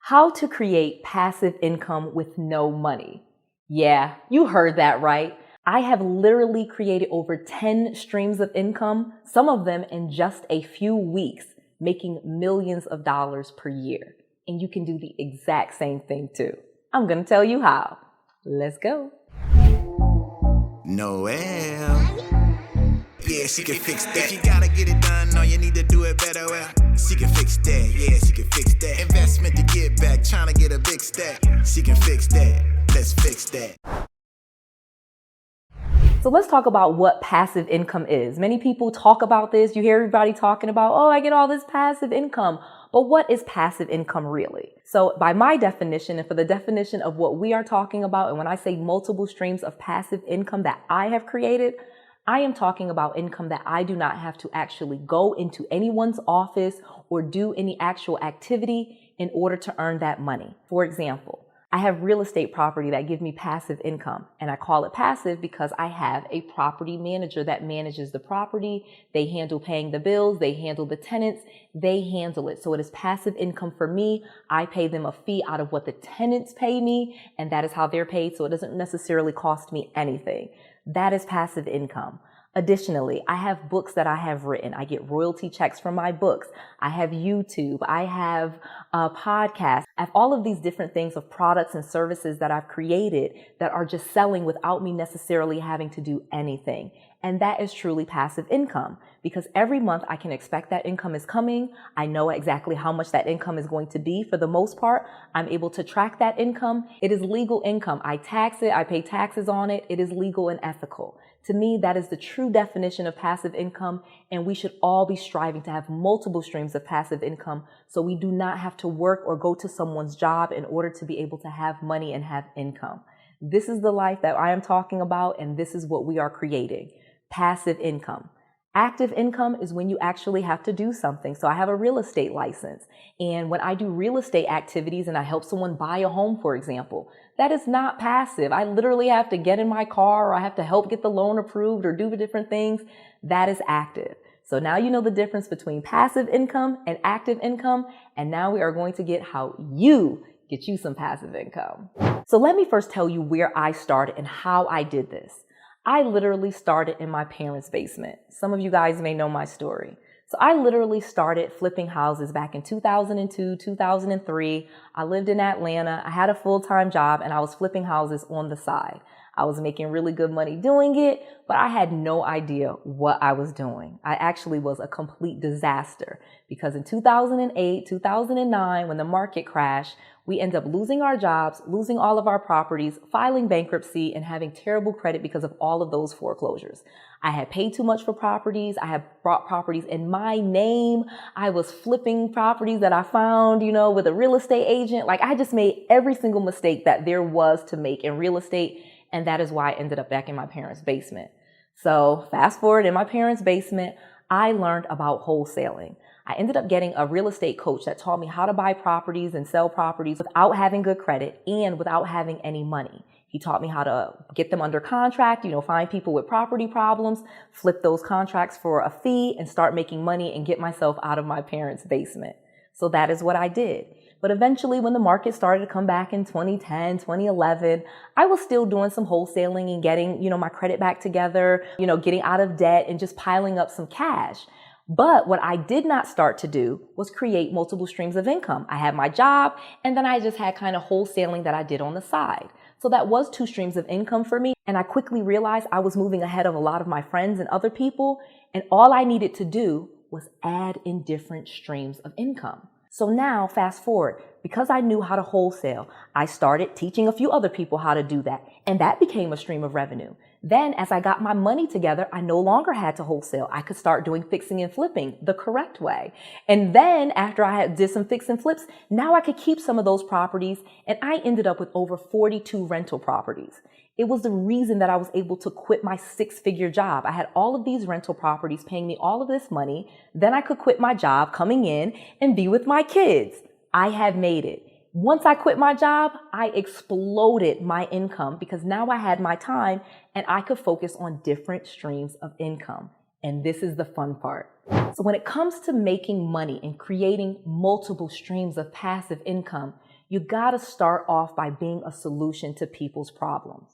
How to create passive income with no money. Yeah, you heard that right. I have literally created over 10 streams of income, some of them in just a few weeks, making millions of dollars per year. And you can do the exact same thing too. I'm going to tell you how. Let's go. Noel. Yeah, she can fix that. If you gotta get it done, no, you need to do it better. Well, she can fix that. Yeah, she can fix that. Investment to get back, trying to get a big stack. She can fix that. Let's fix that. So let's talk about what passive income is. Many people talk about this. You hear everybody talking about, oh, I get all this passive income. But what is passive income really? So by my definition, and for the definition of what we are talking about, and when I say multiple streams of passive income that I have created, I am talking about income that I do not have to actually go into anyone's office or do any actual activity in order to earn that money. For example, I have real estate property that give me passive income, and I call it passive because I have a property manager that manages the property. They handle paying the bills. They handle the tenants. They handle it. So it is passive income for me. I pay them a fee out of what the tenants pay me, and that is how they're paid. So it doesn't necessarily cost me anything. That is passive income. Additionally, I have books that I have written. I get royalty checks from my books. I have YouTube. I have podcasts. I have all of these different things of products and services that I've created that are just selling without me necessarily having to do anything. And that is truly passive income because every month I can expect that income is coming. I know exactly how much that income is going to be. For the most part, I'm able to track that income. It is legal income. I tax it. I pay taxes on it. It is legal and ethical. To me, that is the true definition of passive income, and we should all be striving to have multiple streams of passive income so we do not have to work or go to someone's job in order to be able to have money and have income. This is the life that I am talking about, and this is what we are creating. Passive income. Active income is when you actually have to do something. So I have a real estate license, and when I do real estate activities and I help someone buy a home, for example, that is not passive. I literally have to get in my car or I have to help get the loan approved or do the different things. That is active. So now you know the difference between passive income and active income. And now we are going to get how you get you some passive income. So let me first tell you where I started and how I did this. I literally started in my parents' basement. Some of you guys may know my story. So I literally started flipping houses back in 2002, 2003. I lived in Atlanta. I had a full-time job and I was flipping houses on the side. I was making really good money doing it, but I had no idea what I was doing. I actually was a complete disaster because in 2008, 2009, when the market crashed, we ended up losing our jobs, losing all of our properties, filing bankruptcy, and having terrible credit because of all of those foreclosures. I had paid too much for properties. I had brought properties in my name. I was flipping properties that I found, with a real estate agent. Like I just made every single mistake that there was to make in real estate. And that is why I ended up back in my parents' basement. So fast forward, in my parents' basement, I learned about wholesaling. I ended up getting a real estate coach that taught me how to buy properties and sell properties without having good credit and without having any money. He taught me how to get them under contract, find people with property problems, flip those contracts for a fee and start making money and get myself out of my parents' basement. So that is what I did. But eventually when the market started to come back in 2010, 2011, I was still doing some wholesaling and getting, my credit back together, getting out of debt and just piling up some cash. But what I did not start to do was create multiple streams of income. I had my job and then I just had kind of wholesaling that I did on the side. So that was 2 streams of income for me. And I quickly realized I was moving ahead of a lot of my friends and other people. And all I needed to do was add in different streams of income. So now fast forward, because I knew how to wholesale, I started teaching a few other people how to do that. And that became a stream of revenue. Then as I got my money together, I no longer had to wholesale. I could start doing fixing and flipping the correct way. And then after I did some fix and flips, now I could keep some of those properties. And I ended up with over 42 rental properties. It was the reason that I was able to quit my 6-figure job. I had all of these rental properties paying me all of this money. Then I could quit my job, coming in and be with my kids. I have made it. Once I quit my job, I exploded my income because now I had my time and I could focus on different streams of income. And this is the fun part. So when it comes to making money and creating multiple streams of passive income, You gotta start off by being a solution to people's problems.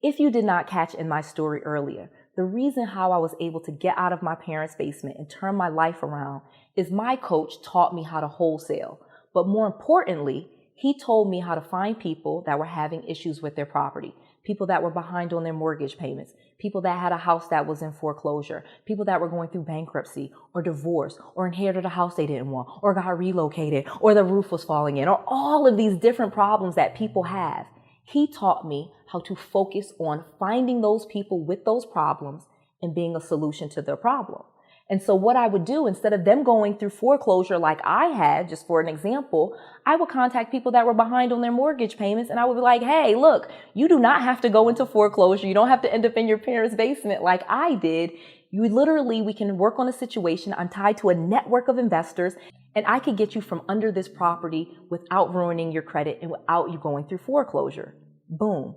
If you did not catch in my story earlier, the reason how I was able to get out of my parents' basement and turn my life around is my coach taught me how to wholesale. But more importantly, he told me how to find people that were having issues with their property, people that were behind on their mortgage payments, people that had a house that was in foreclosure, people that were going through bankruptcy or divorce or inherited a house they didn't want or got relocated or the roof was falling in or all of these different problems that people have. He taught me how to focus on finding those people with those problems and being a solution to their problem. And so what I would do, instead of them going through foreclosure like I had, just for an example, I would contact people that were behind on their mortgage payments. And I would be like, hey, look, you do not have to go into foreclosure. You don't have to end up in your parents' basement like I did. We can work on a situation. I'm tied to a network of investors, and I could get you from under this property without ruining your credit and without you going through foreclosure. Boom.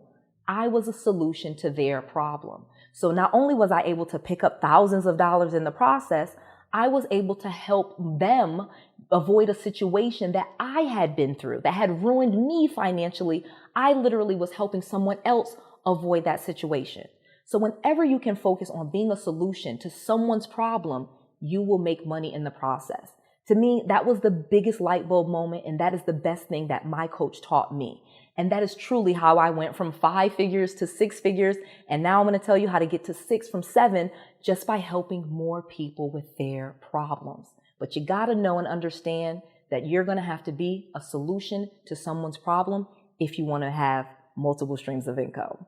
I was a solution to their problem. So not only was I able to pick up thousands of dollars in the process, I was able to help them avoid a situation that I had been through that had ruined me financially. I literally was helping someone else avoid that situation. So whenever you can focus on being a solution to someone's problem, you will make money in the process. To me, that was the biggest light bulb moment, and that is the best thing that my coach taught me. And that is truly how I went from 5 figures to 6 figures. And now I'm going to tell you how to get to 6 from 7 just by helping more people with their problems. But you got to know and understand that you're going to have to be a solution to someone's problem if you want to have multiple streams of income.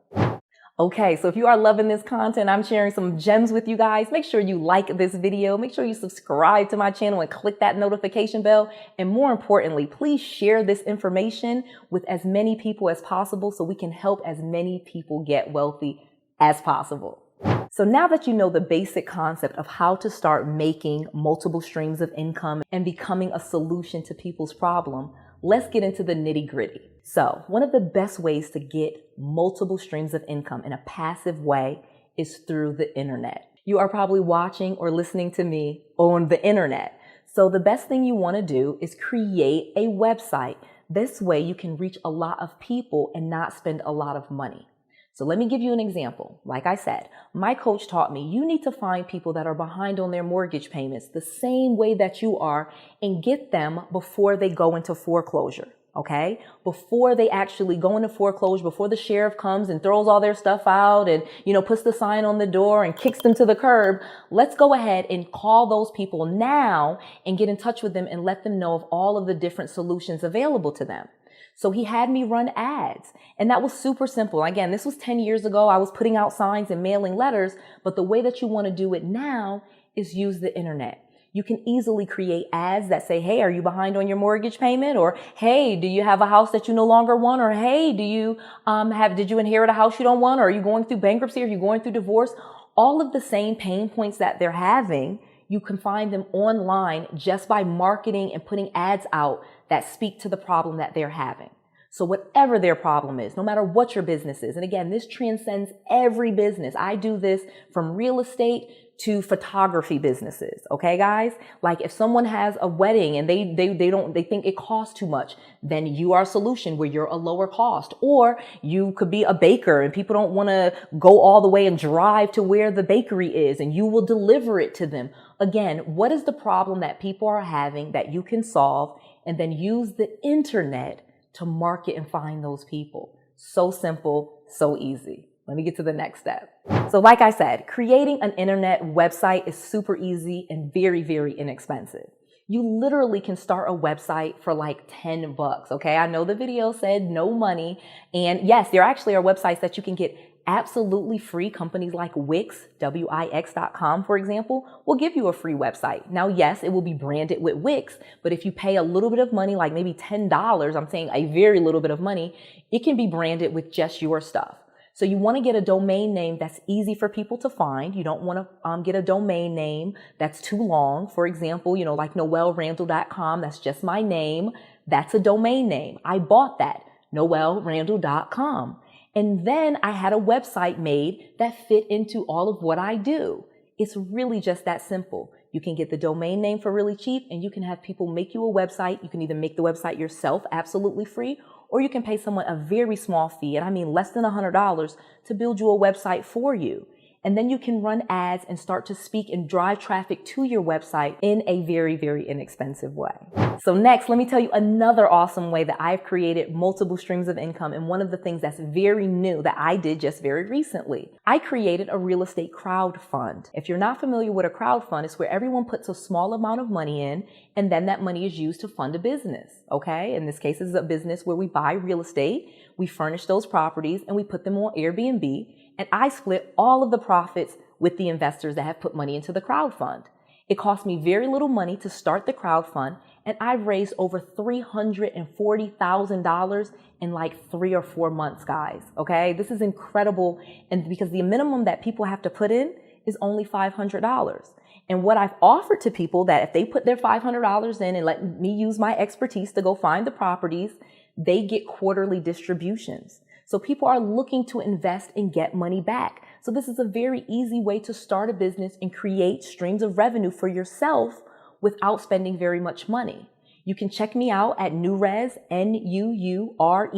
Okay, so if you are loving this content, I'm sharing some gems with you guys. Make sure you like this video. Make sure you subscribe to my channel and click that notification bell. And more importantly, please share this information with as many people as possible so we can help as many people get wealthy as possible. So now that you know the basic concept of how to start making multiple streams of income and becoming a solution to people's problem, let's get into the nitty-gritty. So one of the best ways to get multiple streams of income in a passive way is through the internet. You are probably watching or listening to me on the internet. So the best thing you want to do is create a website. This way you can reach a lot of people and not spend a lot of money. So let me give you an example. Like I said, my coach taught me you need to find people that are behind on their mortgage payments the same way that you are and get them before they go into foreclosure. Okay? Before they actually go into foreclosure, before the sheriff comes and throws all their stuff out and, puts the sign on the door and kicks them to the curb, let's go ahead and call those people now and get in touch with them and let them know of all of the different solutions available to them. So he had me run ads, and that was super simple. Again, this was 10 years ago. I was putting out signs and mailing letters, but the way that you want to do it now is use the internet. You can easily create ads that say, hey, are you behind on your mortgage payment? Or, hey, do you have a house that you no longer want? Or, hey, did you inherit a house you don't want? Or are you going through bankruptcy? Or are you going through divorce? All of the same pain points that they're having, you can find them online just by marketing and putting ads out that speak to the problem that they're having. So whatever their problem is, no matter what your business is, and again, this transcends every business. I do this from real estate to photography businesses. Okay, guys? Like if someone has a wedding and they think it costs too much, then you are a solution where you're a lower cost. Or you could be a baker and people don't want to go all the way and drive to where the bakery is, and you will deliver it to them. Again, what is the problem that people are having that you can solve, and then use the internet to market and find those people. So simple, so easy. Let me get to the next step. So like I said, creating an internet website is super easy and very, very inexpensive. You literally can start a website for like $10. Okay. I know the video said no money. And yes, there actually are websites that you can get absolutely free. Companies like Wix, Wix.com, for example, will give you a free website. Now, yes, it will be branded with Wix, but if you pay a little bit of money, like maybe $10, I'm saying a very little bit of money, it can be branded with just your stuff. So you want to get a domain name that's easy for people to find. You don't want to get a domain name that's too long. For example, like noelrandall.com, that's just my name. That's a domain name. I bought that, noelrandall.com. And then I had a website made that fit into all of what I do. It's really just that simple. You can get the domain name for really cheap, and you can have people make you a website. You can either make the website yourself absolutely free, or you can pay someone a very small fee, and I mean less than $100, to build you a website for you. And then you can run ads and start to speak and drive traffic to your website in a very, very inexpensive way. So next, let me tell you another awesome way that I've created multiple streams of income. And one of the things that's very new that I did just very recently, I created a real estate crowd fund. If you're not familiar with a crowd fund, it's where everyone puts a small amount of money in, and then that money is used to fund a business. Okay. In this case, it's a business where we buy real estate, we furnish those properties, and we put them on Airbnb. And I split all of the profits with the investors that have put money into the crowd fund. It cost me very little money to start the crowd fund, and I've raised over $340,000 in like 3 or 4 months, guys. Okay, this is incredible. And because the minimum that people have to put in is only $500. And what I've offered to people, that if they put their $500 in and let me use my expertise to go find the properties, they get quarterly distributions. So people are looking to invest and get money back. So this is a very easy way to start a business and create streams of revenue for yourself without spending very much money. You can check me out at Nuurez, NUUREZ.com,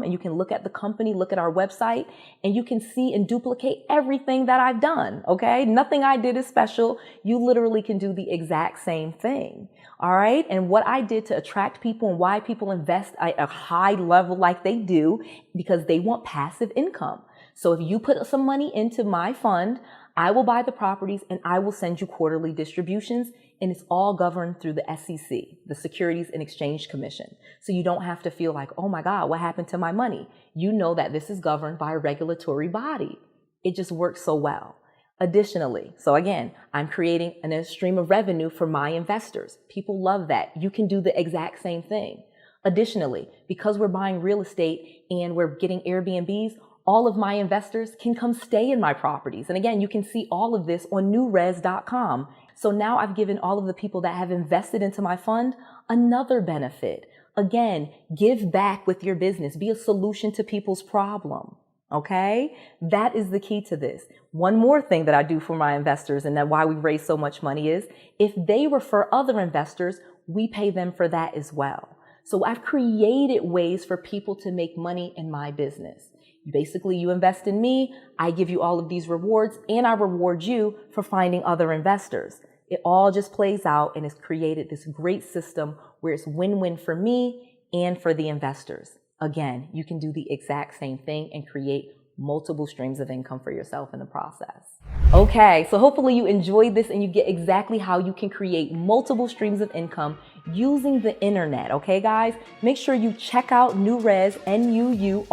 and you can look at the company, look at our website, and you can see and duplicate everything that I've done, okay? Nothing I did is special. You literally can do the exact same thing, all right? And what I did to attract people and why people invest at a high level like they do, because they want passive income. So if you put some money into my fund, I will buy the properties and I will send you quarterly distributions, and it's all governed through the SEC, the Securities and Exchange Commission. So you don't have to feel like, oh my God, what happened to my money? You know that this is governed by a regulatory body. It just works so well. Additionally, so again, I'm creating a stream of revenue for my investors. People love that. You can do the exact same thing. Additionally, because we're buying real estate and we're getting Airbnbs, all of my investors can come stay in my properties. And again, you can see all of this on Nuurez.com. So now I've given all of the people that have invested into my fund another benefit. Again, give back with your business. Be a solution to people's problem. Okay? That is the key to this. One more thing that I do for my investors, and that why we raise so much money, is if they refer other investors, we pay them for that as well. So I've created ways for people to make money in my business. Basically, you invest in me, I give you all of these rewards, and I reward you for finding other investors. It all just plays out and has created this great system where it's win-win for me and for the investors. Again, you can do the exact same thing and create multiple streams of income for yourself in the process. Okay, so hopefully you enjoyed this and you get exactly how you can create multiple streams of income using the internet. Okay, guys, make sure you check out Nuurez, NUUREZ.com.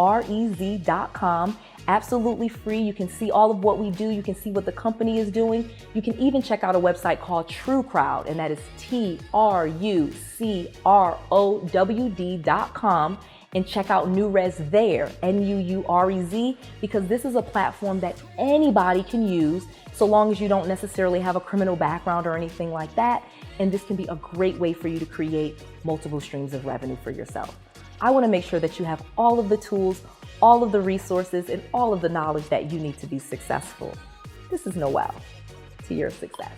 Absolutely free. You can see all of what we do. You can see what the company is doing. You can even check out a website called TrueCrowd, and that is TruCrowd.com. And check out Nuurez there, NUUREZ, because this is a platform that anybody can use so long as you don't necessarily have a criminal background or anything like that. And this can be a great way for you to create multiple streams of revenue for yourself. I want to make sure that you have all of the tools, all of the resources, and all of the knowledge that you need to be successful. This is Noelle, to your success.